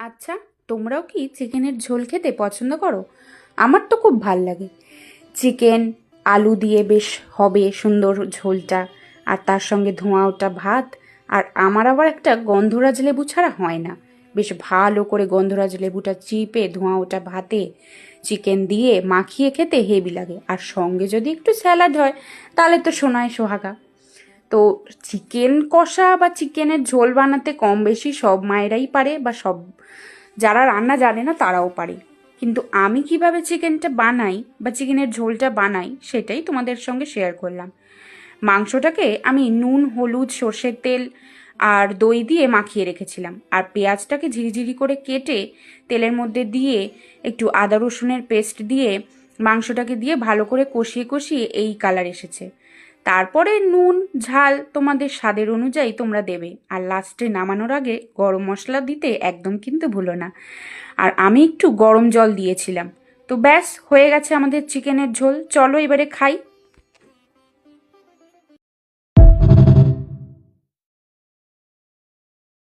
আচ্ছা, তোমরাও কি চিকেনের ঝোল খেতে পছন্দ করো? আমার তো খুব ভাল লাগে। চিকেন আলু দিয়ে বেশ হবে সুন্দর ঝোলটা, আর তার সঙ্গে ধোঁয়া ওঠা ভাত। আর আমার আবার একটা গন্ধরাজ লেবু ছাড়া হয় না। বেশ ভালো করে গন্ধরাজ লেবুটা চিপে ধোঁয়া ওঠা ভাতে চিকেন দিয়ে মাখিয়ে খেতে হেভি লাগে। আর সঙ্গে যদি একটু স্যালাড হয় তাহলে তো সোনায় সোহাগা। তো চিকেন কষা বা চিকেনের ঝোল বানাতে কম বেশি সব মায়েরাই পারে, বা সব যারা রান্না জানে না তারাও পারে। কিন্তু আমি কিভাবে চিকেনটা বানাই বা চিকেনের ঝোলটা বানাই সেটাই তোমাদের সঙ্গে শেয়ার করলাম। মাংসটাকে আমি নুন, হলুদ, সর্ষের তেল আর দই দিয়ে মাখিয়ে রেখেছিলাম। আর পেঁয়াজটাকে ঝিরিঝিরি করে কেটে তেলের মধ্যে দিয়ে একটু আদা রসুনের পেস্ট দিয়ে মাংসটাকে দিয়ে ভালো করে কষিয়ে কষিয়ে এই কালার এসেছে। তারপরে নুন ঝাল তোমাদের স্বাদের অনুযায়ী তোমরা দেবে। আর লাস্টে নামানোর আগে গরম মশলা দিতে একদম কিন্তু ভুলো না। আর আমি একটু গরম জল দিয়েছিলাম। তো ব্যাস হয়ে গেছে আমাদের চিকেনের ঝোল। চলো এবারে খাই।